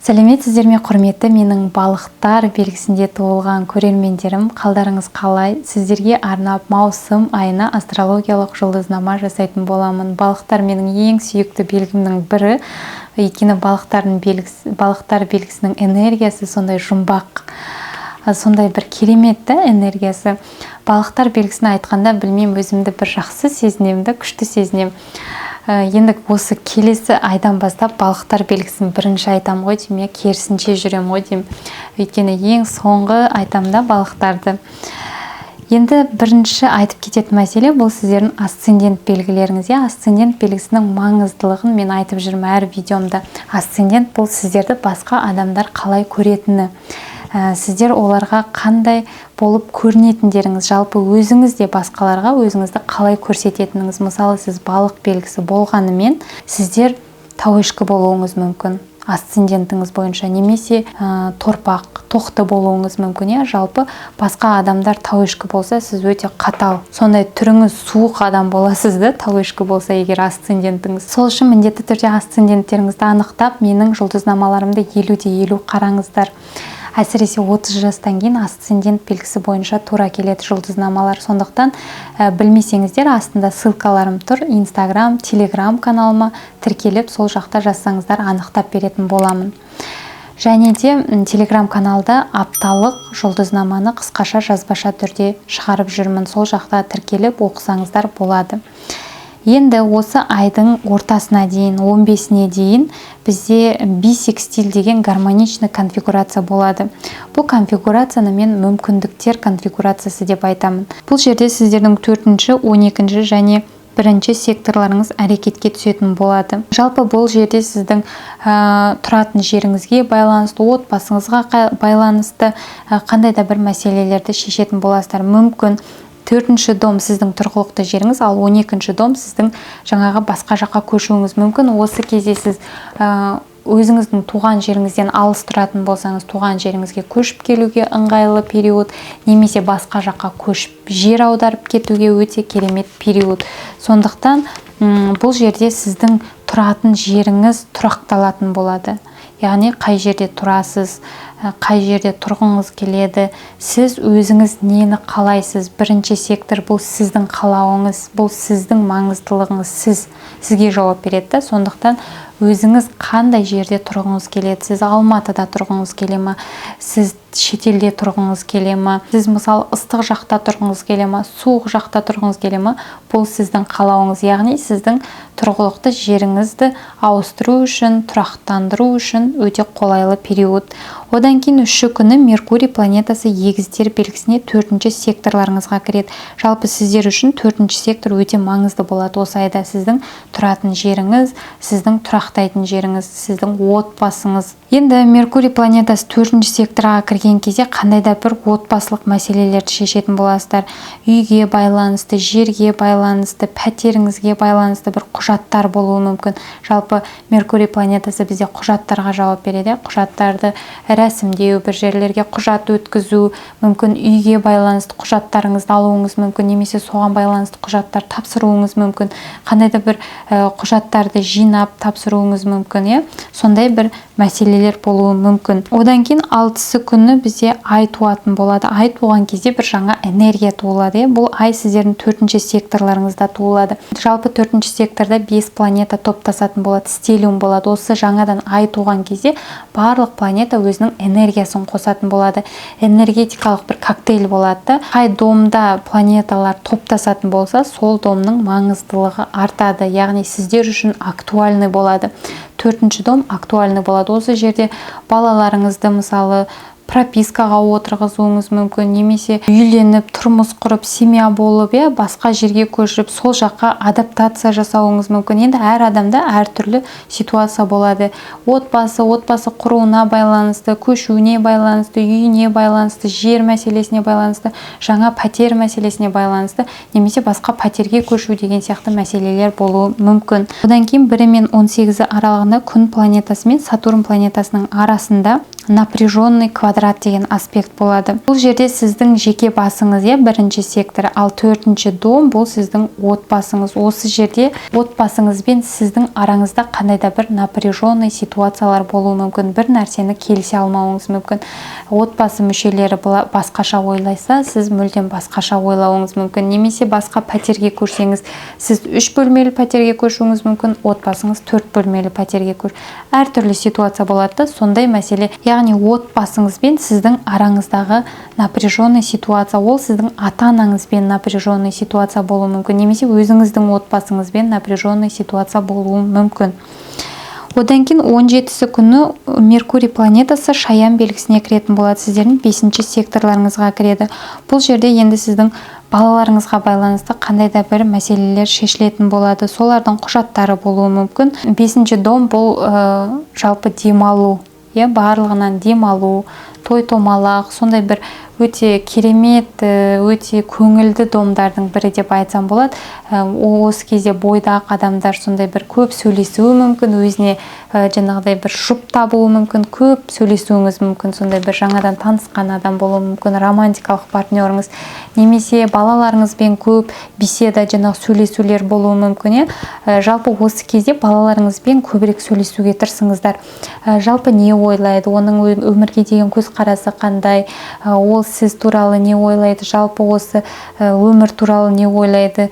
Сәлеметсіздер ме, құрметті менің балықтар белгісінде туылған көрермендерім, қалдарыңыз қалай? Сіздерге арнап маусым айына астрологиялық жұлдызнама жасайтын боламын. Балықтар менің ең сүйікті белгімнің бірі, өйткені балықтар белгісінің энергиясы сондай жұмбақ, сондай бір кереметті энергиясы. Балықтар белгісін айтқанда білмеймін, өзімді бір жақсы сезінемін, күшті сезінемін. Енді осы келесі айдан бастап балықтар белгісін бірінші айтам ғой деймін, керісінше жүрем ғой деймін. Өйткені ең соңғы айтамда балықтарды. Енді бірінші айтып кететін мәселе бұл сіздердің асцендент белгілеріңіз. Асцендент белгісінің маңыздылығын мен айтып жүрмін әр видеомда. Асцендент бұл сіздерді басқа адамдар қалай көретіні. Сіздер оларға қандай болып көрінетіндеріңіз, жалпы өзіңіз де басқаларға өзіңізді қалай көрсететініңіз. Мысалы, сіз балық белгісі болғанымен, сіздер тауешкі болуыңыз мүмкін асцендентіңіз бойынша, немесе торпақ, тоқты болуыңыз мүмкін. Жалпы басқа адамдар тауешкі болса, сіз өте қатал, сондай түріңіз суық адам боласыз да, тауешкі болса егер асцендентіңіз. Сол үшін міндетті түрде асценденттеріңізді анықтап, менің жұлдызнамаларымды 50-50 қараңыздар. Әсіресе 30 жастан кейін асцендент белгісі бойынша тура келеді жұлдызнамалар. Сондықтан білмесеңіздер, астында ссылкаларым тұр. Инстаграм, Телеграм каналыма тіркеліп, сол жақта жазсаңыздар анықтап беретін боламын. Және де Телеграм каналда апталық жұлдызнаманы қысқаша жазбаша түрде шығарып жүрмін. Сол жақта тіркеліп оқысаңыздар болады. Енді осы айдың ортасына дейін, 15-не дейін бізде бисекстиль деген гармоничный конфигурация болады. Бұл конфигурацияны мен мүмкіндіктер конфигурациясы деп айтамын. Бұл жерде сіздердің 4-ші, 12-ші және 1-ші секторларыңыз әрекетке түсетін болады. Жалпы бұл жерде сіздің тұратын жеріңізге байланысты, отбасыңызға байланысты қандай да бір мәселелерді шешетін боласыздар. Мүмкін 4-ші дом сіздің тұрғылықты жеріңіз, ал 12-ші дом сіздің жаңағы басқа жаққа көшуіңіз мүмкін. Осы кезде сіз өзіңіздің туған жеріңізден алыс тұратын болсаңыз, туған жеріңізге көшіп келуге ыңғайлы период, немесе басқа жаққа көшіп жер аударып кетуге өте керемет период. Сондықтан бұл жерде сіздің тұратын жеріңіз тұрақталатын болады. Яғни қай жерде тұрасыз, қай жерде тұрғыңыз келеді, сіз өзіңіз нені қалайсыз. 1-ші сектор бұл сіздің қалауыңыз, бұл сіздің маңыздылығыңыз, сізге жауап береді. Сондықтан өзіңіз қандай жерде тұрғыңыз келеді, сіз Алматыда тұрғыңыз келе ма, сіз шетелде тұрғыңыз келе ма, сіз мысалы ыстық жақта тұрғыңыз келе ма, суық жақта тұрғыңыз келе ма, бұл сіздің қалауыңыз. Яғни сіздің тұрғылықты жеріңізді ауыстыру үшін, тұрақтандыру үшін өте қолайлы период. Одан кейін 3-ші күні Меркурий планетасы егіздер белгісіне 4-ші секторларыңызға кіреді. Жалпы сіздер үшін 4-ші сектор өте маңызды болады. Осы айда сіздің тұратын жеріңіз, сіздің тұрақтайтын жеріңіз, сіздің отбасыңыз. Енді Меркурий планетасы 4-ші секторға кірген кезде қандай да бір отбасылық мәселелерді шешетін боласыздар. Үйге байланысты, жерге байланысты, пәтеріңізге байланысты бір құжаттар болуы мүмкін. Жалпы Меркурий планетасы бізде құжаттарға жауап береді. Құжаттарды рәсімдеу, бір жерлерге құжат өткізу мүмкін, үйге байланысты құжаттарыңызды алуыңыз мүмкін, немесе соған байланысты құжаттар тапсыруыңыз мүмкін, қандай да бір құжаттарды жинап тапсыруыңыз мүмкін. Сондай бір мәселелер болуы мүмкін. Одан кейін 6-сы күні бізде ай туатын болады. Ай туған кезде бір жаңа энергия туылады. Бұл ай сіздердің 4-ші секторларыңызда туылады. Жалпы 4-ші секторда 5 планета топтасатын болады, стелиум болады. Осы жаңадан ай туған кезде барлық планета өзінің энергиясын қосатын болады. Энергетикалық бір коктейль болады. Қай домда планеталар топтасатын болса, сол домның маңыздылығы артады. Яғни сіздер үшін актуальны болады. 4-ші дом актуальны болады. Осы жерде балаларыңызды мысалы пропискаға отырғызуыңыз мүмкін, немесе үйленіп, тұрмыс құрып, семья болып, басқа жерге көшіп, сол жаққа адаптация жасауыңыз мүмкін. Енді әр адамда әртүрлі ситуация болады. Отбасы құруына байланысты, көшуіне байланысты, үйіне байланысты, жер мәселесіне байланысты, жаңа пәтер мәселесіне байланысты, немесе басқа пәтерге көшу деген сияқты мәселелер болуы мүмкін. Одан кейін 1 мен 18 аралығында күн планетасы мен Сатурн планетасының арасында напряженный квадрат деген аспект болады. Бұл жерде сіздің жеке басыңыз, бірінші сектор, ал төртінші дом бұл сіздің отбасыңыз. Осы жерде отбасыңызбен сіздің араңызда қандай да бір напряженный ситуациялар болуы мүмкін, бір нәрсені келісе алмауыңыз мүмкін. Отбасы мүшелері басқаша ойлайса, сіз мүлдем басқаша ойлауыңыз мүмкін. Немесе басқа пәтерге көшсеңіз, сіз 3 бөлмелі пәтерге көшуіңіз мүмкін, отбасыңыз 4 бөлмелі пәтерге көш. Әртүрлі ситуация болады. Сондай мәселе, яғни отбасыңызбен сіздің араңыздағы напряженный ситуация, ол сіздің ата-анаңызбен напряженный ситуация болуы мүмкін, немесе өзіңіздің отбасыңызбен напряженный ситуация болуы мүмкін. Одан кейін 17-сі күні Меркурий планетасы Шаян белгісіне кіретін болады. Сіздердің 5-ші секторларыңызға кіреді. Бұл жерде енді сіздің балаларыңызға байланысты қандай да бір мәселелер шешілетін болады. Солардың құжаттары болуы мүмкін. 5-ші дом бұл жалпы демалу, барлығынан демалу, той-томалақ, сондай бір өте керемет, өте көңілді домдардың бірі деп айтсам болады. Осы кезде бойдақ адамдар сондай бір көп сөйлесуі мүмкін, өзіне жаңағыдай бір жұп табуы мүмкін, көп сөйлесуіңіз мүмкін, сондай бір жаңадан танысқан адам болуы мүмкін, романтикалық партнеріңіз, немесе балаларыңызбен көп беседа, жаңағы сөйлесулер болуы мүмкін. Жалпы осы кезде балаларыңызбен көбірек сөйлесуге тырысыңыздар. Жалпы не ойлайды, оның өмірге деген көзқарасы қандай, ол сіз туралы не ойлайды, жалпы осы өмір туралы не ойлайды,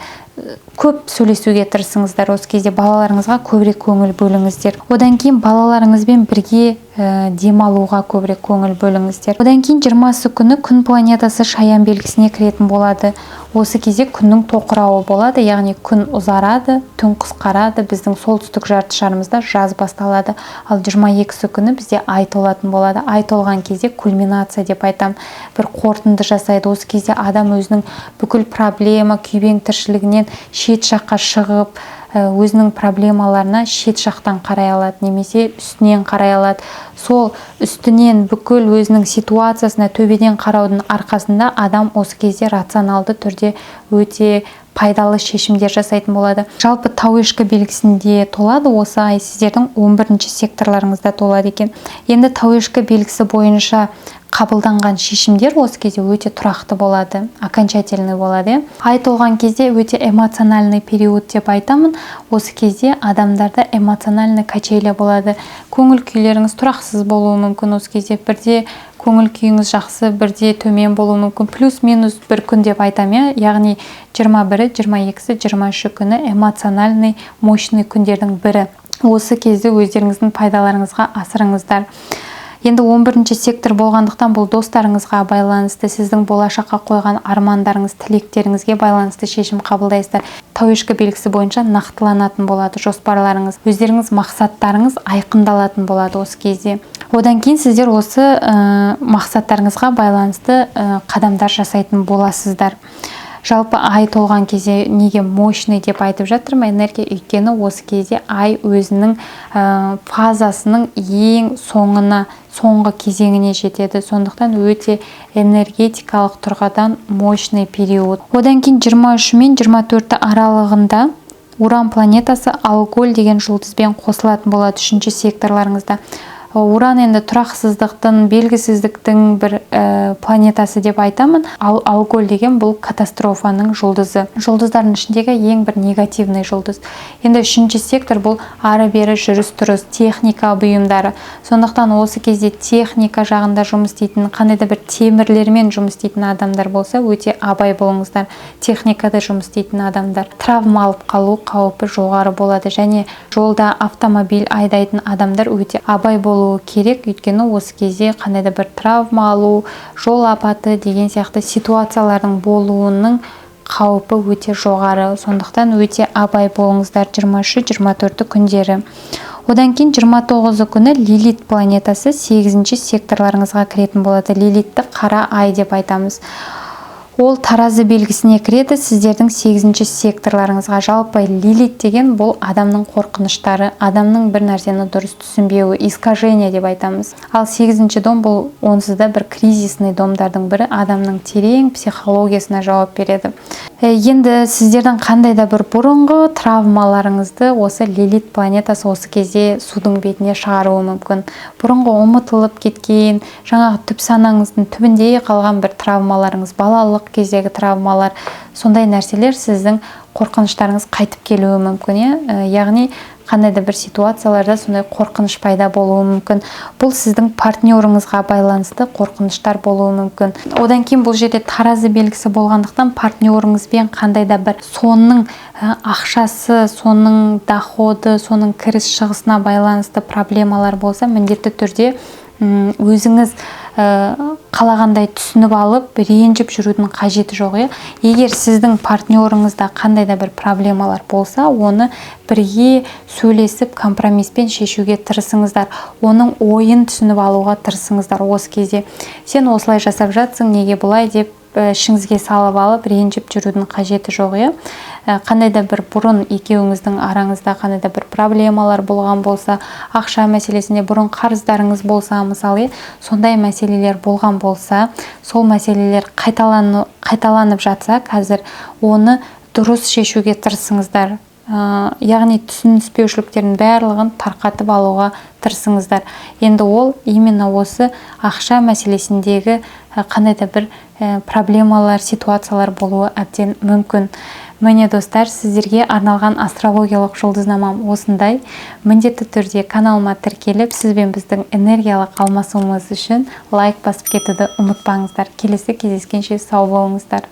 көп сөйлесуге тырысыңыздар. Осы кезде балаларыңызға көбірек көңіл бөліңіздер. Одан кейін балаларыңызбен бірге демалуға көбірек көңіл бөліңіздер. Одан кейін 20-сы күні күн планетасы Шаян белгісіне кіретін болады. Осы кезде күннің тоқырауы болады, яғни күн ұзарады, түн қысқарады, біздің солтүстік жарты шарымызда жаз басталады. Ал 22-сі күні бізде ай толатын болады. Ай толған кезде кульминация деп айтам, бір қорытынды жасайды. Осы кезде адам өзінің бүкіл проблема, күйбең тіршілігінен шет жаққа шығып, өзінің проблемаларына шет жақтан қарай алады, немесе үстінен қарай алады. Сол үстінен бүкіл өзінің ситуациясына төбеден қараудың арқасында адам осы кезде рационалды түрде өте пайдалы шешімдер жасайтын болады. Жалпы Тауешкі белгісінде толады осы ай, сіздердің 11-ші секторларыңызда толады екен. Енді Тауешкі белгісі бойынша қабылданған шешімдер осы кезде өте тұрақты болады, окончательный болады. Ай толған кезде өте эмоциональный период деп айтамын. Осы кезде адамдарда эмоциональный качеля болады. Көңіл күйлеріңіз тұрақсыз болуы мүмкін. Осы кезде бірде көңіл күйіңіз жақсы, бірде төмен болуы мүмкін. Плюс-минус бір күн деп айтам, яғни 21-і, 22-сі, 23-ші күні эмоциональный, мощный күндердің бірі. Осы кезде өздеріңіздің пайдаларыңызға асырыңыздар. Енді 11-ші сектор болғандықтан бұл достарыңызға байланысты, сіздің болашаққа қойған армандарыңыз, тілектеріңізге байланысты шешім қабылдайсыздар. Тауешкі белгісі бойынша нақтыланатын болады жоспарларыңыз, өздеріңіз мақсаттарыңыз айқындалатын болады осы кезде. Одан кейін сіздер осы мақсаттарыңызға байланысты қадамдар жасайтын боласыздар. Жалпы ай толған кезде неге мощный деп айтып жатырмын, энергия, өйткені осы кезде ай өзінің фазасының ең соңғы кезеңіне жетеді. Сондықтан өте энергетикалық тұрғыдан мощный период. Одан кейін 23 мен 24 аралығында Уран планетасы Алголь деген жұлдызбен қосылатын болады 3-ші секторларыңызда. Уран енді тұрақсыздықтың, белгісіздіктің бір планетасы деп айтамын. Алголь деген бұл катастрофаның жұлдызы. Жұлдыздардың ішіндегі ең бір негативный жұлдыз. Енді 3-ші сектор бұл ары-бері жүріс-тұрыс, техника бұйымдары. Сондықтан осы кезде техника жағында жұмыс істейтін, қандай да бір темірлермен жұмыс істейтін адамдар болса, өте абай болыңыздар. Техникада жұмыс істейтін адамдар травма алып қалу қаупі жоғары болады, және жолда автомобиль айдайтын адамдар өте абай болу керек, өйткені осы кезде қандай да бір травма алу, жол апаты деген сияқты ситуациялардың болуының қаупі өте жоғары. Сондықтан өте абай болыңыздар 23-24 күндері. Одан кейін 29 күні Лилит планетасы 8-ші секторларыңызға кіретін болады. Лилитті қара ай деп айтамыз. Ол таразы белгісіне кіреді сіздердің 8-ші секторларыңызға. Жалпы Лилит деген бұл адамның қорқыныштары, адамның бір нәрсені дұрыс түсінбеуі, искажение деп айтамыз. Ал 8-ші дом бұл онсызда бір кризисный домдардың бірі, адамның терең психологиясына жауап береді. Енді сіздердің қандай да бір бұрынғы травмаларыңызды осы Лилит планетасы осы кезде судың бетіне шығаруы мүмкін. Бұрынғы ұмытылып кеткен, жаңағы түп санаңыздың түбінде қалған бір травмаларыңыз, балалық кездегі травмалар, сондай нәрселер сіздің қорқыныштарыңыз қайтып келуі мүмкін. Яғни қандай да бір ситуацияларда сондай қорқыныш пайда болуы мүмкін. Бұл сіздің партнеріңізға байланысты қорқыныштар болуы мүмкін. Одан кейін бұл жерде таразы белгісі болғандықтан партнеріңізбен қандай да бір соның ақшасы, соның доходы, соның кіріс шығысына байланысты проблемалар болса, міндетті түрде өзіңіз қалағандай түсініп алып, ренжіп жүрудің қажеті жоқ. Егер сіздің партнеріңізде қандай да бір проблемалар болса, оны бірге сөйлесіп, компромиспен шешуге тырысыңыздар. Оның ойын түсініп алуға тырысыңыздар. Осы кезде сен осылай жасап жатсың, неге бұлай деп ішіңізге салып алып, ренжіп жүрудің қажеті жоқ. Қандай да бір бұрын екеуіңіздің араңызда қандай да бір проблемалар болған болса, ақша мәселесінде бұрын қарыздарыңыз болса, мысалы, сондай мәселелер болған болса, сол мәселелер қайталанып жатса, қазір оны дұрыс шешуге тырысыңыздар. Яғни түсініспеушіліктердің барлығын тарқатып алуға тырысыңыздар. Енді ол именно осы ақша мәселесіндегі қандай да бір проблемалар, ситуациялар болуы әбден мүмкін. Міне достар, сіздерге арналған астрологиялық жұлдызнамам осындай. Міндетті түрде каналыма тіркеліп, сізбен біздің энергиялық алмасуымыз үшін лайк басып кетуді ұмытпаңыздар. Келесі кездескенше сау болыңыздар.